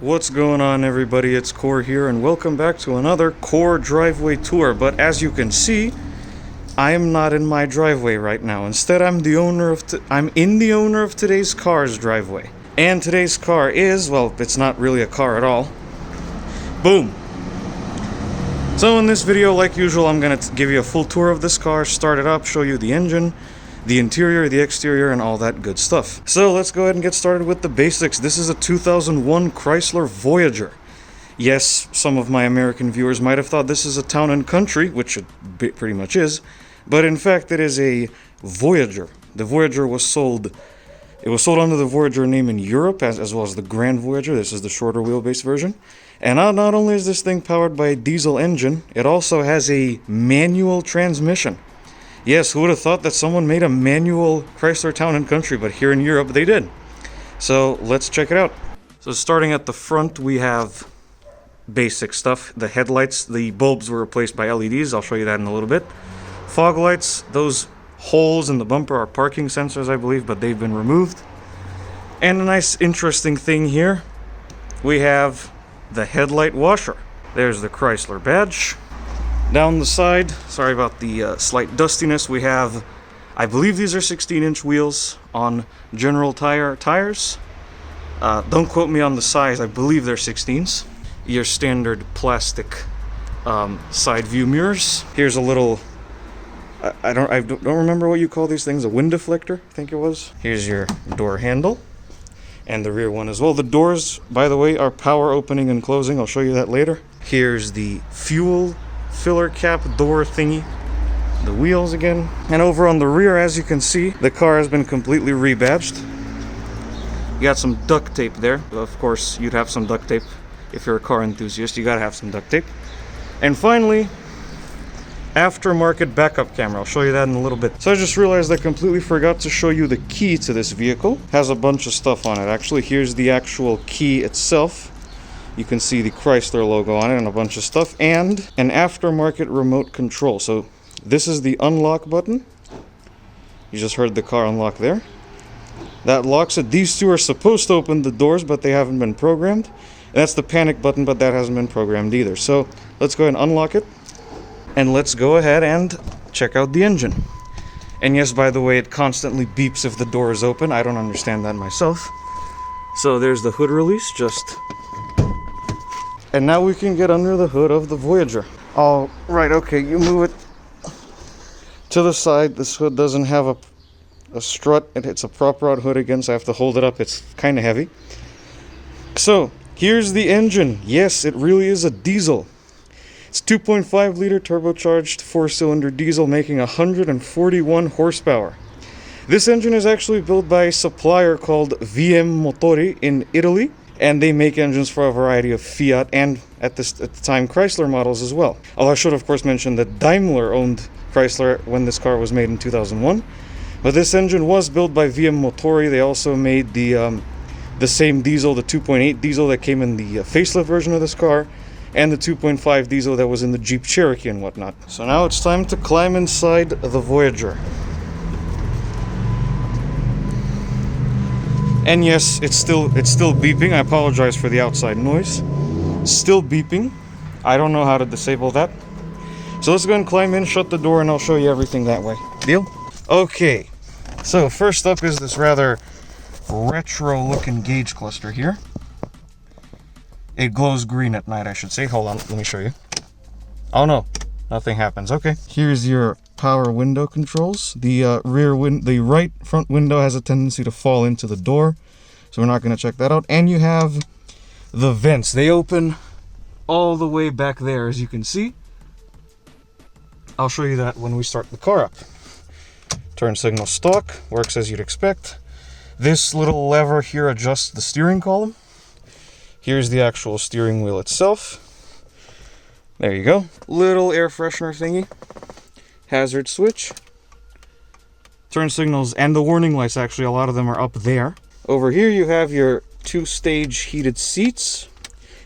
What's going on, everybody? It's Korr here, and welcome back to another Korr driveway tour. But as you can see, I am not in my driveway right now. Instead, I'm in the owner of today's car's driveway. And today's car is, well, it's not really a car at all. Boom! So in this video, like usual, I'm going to give you a full tour of this car, start it up, show you the engine, the interior, the exterior, and all that good stuff. So let's go ahead and get started with the basics. This is a 2001 Chrysler Voyager. Yes, some of my American viewers might have thought this is a town and country, which it pretty much is, but in fact it is a Voyager. The Voyager was sold, it was sold under the Voyager name in Europe, as well as the Grand Voyager. This is the shorter wheelbase version. And not only is this thing powered by a diesel engine, it also has a manual transmission. Yes, who would have thought that someone made a manual Chrysler Town and Country, but here in Europe they did. So let's check it out. So starting at the front, we have basic stuff. The headlights, the bulbs were replaced by LEDs. I'll show you that in a little bit. Fog lights, those holes in the bumper are parking sensors, I believe, but they've been removed. And a nice interesting thing here, we have the headlight washer. There's the Chrysler badge. Down the side, sorry about the slight dustiness, we have, I believe these are 16-inch wheels on General tires. Don't quote me on the size, I believe they're 16s. Your standard plastic side view mirrors. Here's a little, I don't remember what you call these things, a wind deflector, I think it was. Here's your door handle, and the rear one as well. The doors, by the way, are power opening and closing. I'll show you that later. Here's the fuel filler cap door thingy, the wheels again, and over on the rear, as you can see, the car has been completely rebadged. You got some duct tape there. Of course, you'd have some duct tape if you're a car enthusiast. You gotta have some duct tape. And finally, aftermarket backup camera. I'll show you that in a little bit. So I just realized I completely forgot to show you the key to this vehicle. It has a bunch of stuff on it. Actually, here's the actual key itself. You can see the Chrysler logo on it and a bunch of stuff, and an aftermarket remote control. So this is the unlock button. You just heard the car unlock there. That locks it. These two are supposed to open the doors, but they haven't been programmed. And that's the panic button, but that hasn't been programmed either. So let's go ahead and unlock it. And let's go ahead and check out the engine. And yes, by the way, it constantly beeps if the door is open. I don't understand that myself. So there's the hood release, and now we can get under the hood of the Voyager. All right, okay, you move it to the side. This hood doesn't have a strut. It's a prop rod hood again, so I have to hold it up. It's kind of heavy. So here's the engine. Yes, it really is a diesel. It's 2.5 liter turbocharged 4-cylinder diesel, making 141 horsepower. This engine is actually built by a supplier called VM Motori in Italy. And they make engines for a variety of Fiat and, at the time, Chrysler models as well. Although I should, of course, mention that Daimler owned Chrysler when this car was made in 2001. But this engine was built by VM Motori. They also made the same diesel, the 2.8 diesel that came in the facelift version of this car, and the 2.5 diesel that was in the Jeep Cherokee and whatnot. So now it's time to climb inside the Voyager. And yes, it's still beeping. I apologize for the outside noise. Still beeping. I don't know how to disable that. So let's go and climb in, shut the door, and I'll show you everything that way. Deal? Okay. So first up is this rather retro-looking gauge cluster here. It glows green at night, I should say. Hold on, let me show you. Oh no, nothing happens. Okay. Here's your power window controls. The the right front window has a tendency to fall into the door, so we're not going to check that out. And you have the vents. They open all the way back there, as you can see. I'll show you that when we start the car up. Turn signal stock, works as you'd expect. This little lever here adjusts the steering column. Here's the actual steering wheel itself. There you go. Little air freshener thingy. Hazard switch. Turn signals and the warning lights, actually, a lot of them are up there. Over here you have your 2-stage heated seats.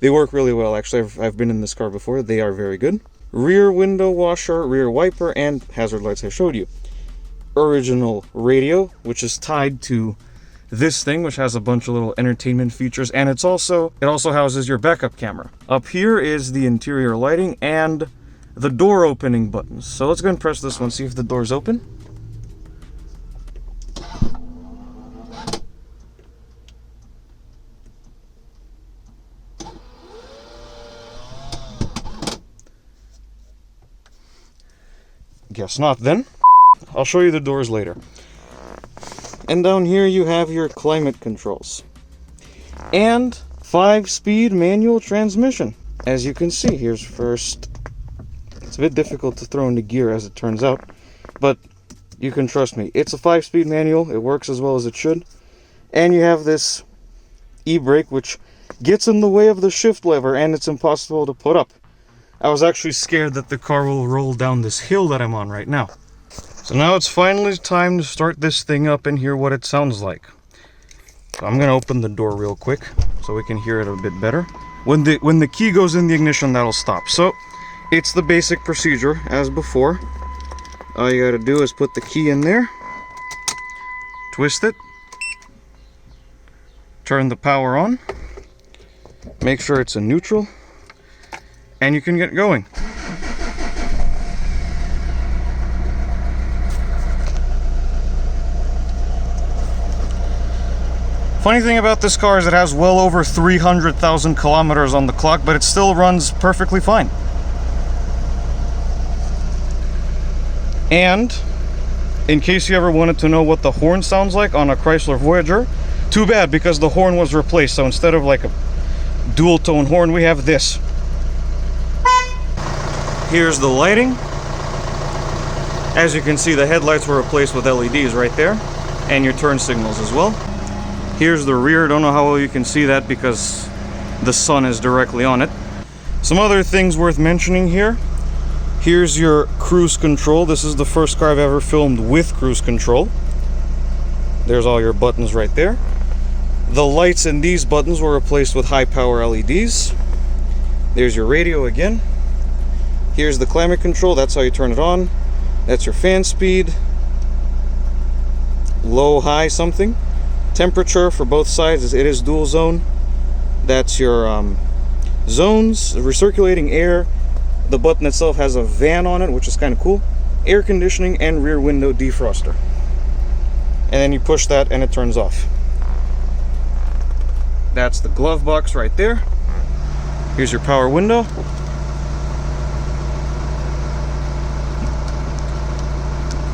They work really well, actually. I've been in this car before. They are very good. Rear window washer, rear wiper, and hazard lights I showed you. Original radio, which is tied to this thing, which has a bunch of little entertainment features, and it also houses your backup camera. Up here is the interior lighting and the door opening buttons. So let's go and press this one, see if the door's open. Guess not then. I'll show you the doors later. And down here you have your climate controls. And 5-speed manual transmission. As you can see, here's first. It's a bit difficult to throw into gear as it turns out, but you can trust me. It's a 5-speed manual. It works as well as it should. And you have this e-brake which gets in the way of the shift lever, and it's impossible to put up. I was actually scared that the car will roll down this hill that I'm on right now. So now it's finally time to start this thing up and hear what it sounds like. So I'm gonna open the door real quick so we can hear it a bit better. When the key goes in the ignition, that'll stop. So it's the basic procedure as before. All you gotta do is put the key in there, twist it, turn the power on, make sure it's in neutral, and you can get going. Funny thing about this car is it has well over 300,000 kilometers on the clock, but it still runs perfectly fine. And in case you ever wanted to know what the horn sounds like on a Chrysler Voyager, too bad, because the horn was replaced. So instead of like a dual tone horn, we have this. Here's the lighting. As you can see, the headlights were replaced with LEDs right there, and your turn signals as well. Here's the rear. Don't know how well you can see that because the sun is directly on it. Some other things worth mentioning here. Here's your cruise control. This is the first car I've ever filmed with cruise control. There's all your buttons right there. The lights in these buttons were replaced with high power LEDs. There's your radio again. Here's the climate control. That's how you turn it on. That's your fan speed. Low, high, something. Temperature for both sides, it is dual zone. That's your zones, recirculating air. The button itself has a fan on it, which is kind of cool. Air conditioning and rear window defroster. And then you push that and it turns off. That's the glove box right there. Here's your power window.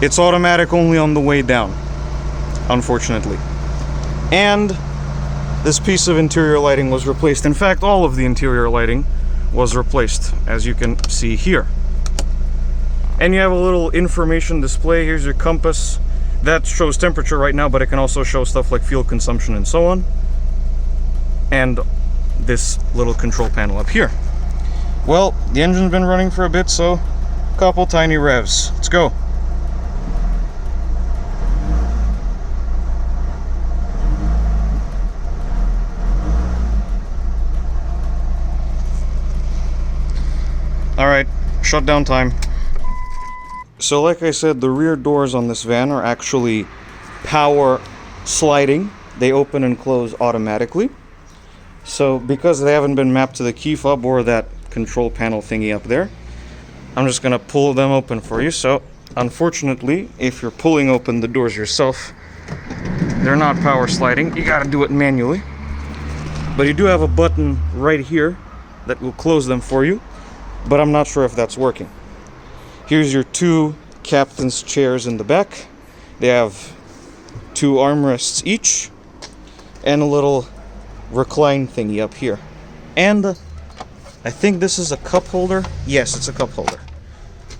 It's automatic only on the way down, unfortunately. And this piece of interior lighting was replaced. In fact, all of the interior lighting was replaced, as you can see here. And you have a little information display. Here's your compass. That shows temperature right now, but it can also show stuff like fuel consumption and so on. And this little control panel up here. Well, the engine's been running for a bit, so a couple tiny revs. Let's go. Alright, shutdown time. So like I said, the rear doors on this van are actually power sliding. They open and close automatically. So because they haven't been mapped to the key fob or that control panel thingy up there, I'm just gonna pull them open for you. So unfortunately, if you're pulling open the doors yourself, they're not power sliding. You gotta do it manually. But you do have a button right here that will close them for you. But I'm not sure if that's working. Here's your two captain's chairs in the back. They have two armrests each and a little recline thingy up here. And I think this is a cup holder. Yes, it's a cup holder.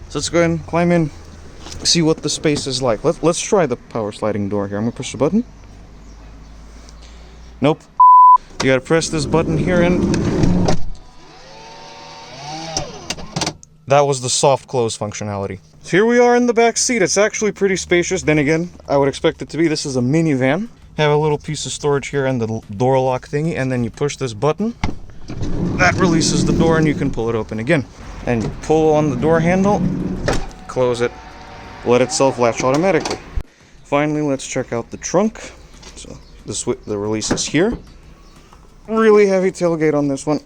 So let's go ahead and climb in, see what the space is like. Let's try the power sliding door here. I'm gonna push the button. Nope. You gotta press this button here and that was the soft close functionality. So here we are in the back seat. It's actually pretty spacious. Then again, I would expect it to be. This is a minivan. Have a little piece of storage here and the door lock thingy, and then you push this button. That releases the door and you can pull it open again. And you pull on the door handle, close it, let it self-latch automatically. Finally, let's check out the trunk. So the release is here. Really heavy tailgate on this one.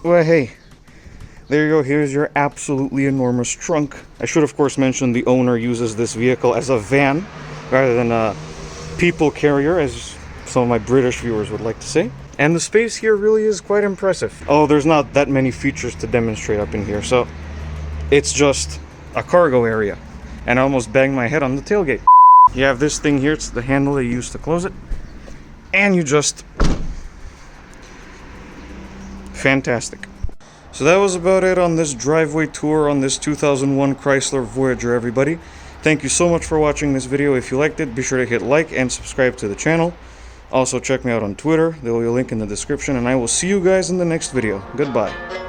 Well, hey, there you go. Here's your absolutely enormous trunk. I should, of course, mention the owner uses this vehicle as a van rather than a people carrier, as some of my British viewers would like to say. And the space here really is quite impressive. Oh, there's not that many features to demonstrate up in here, so it's just a cargo area. And I almost banged my head on the tailgate. You have this thing here, it's the handle they use to close it. And you just... fantastic. So that was about it on this driveway tour on this 2001 Chrysler Voyager, everybody. Thank you so much for watching this video. If you liked it, be sure to hit like and subscribe to the channel. Also check me out on Twitter, there will be a link in the description, and I will see you guys in the next video. Goodbye.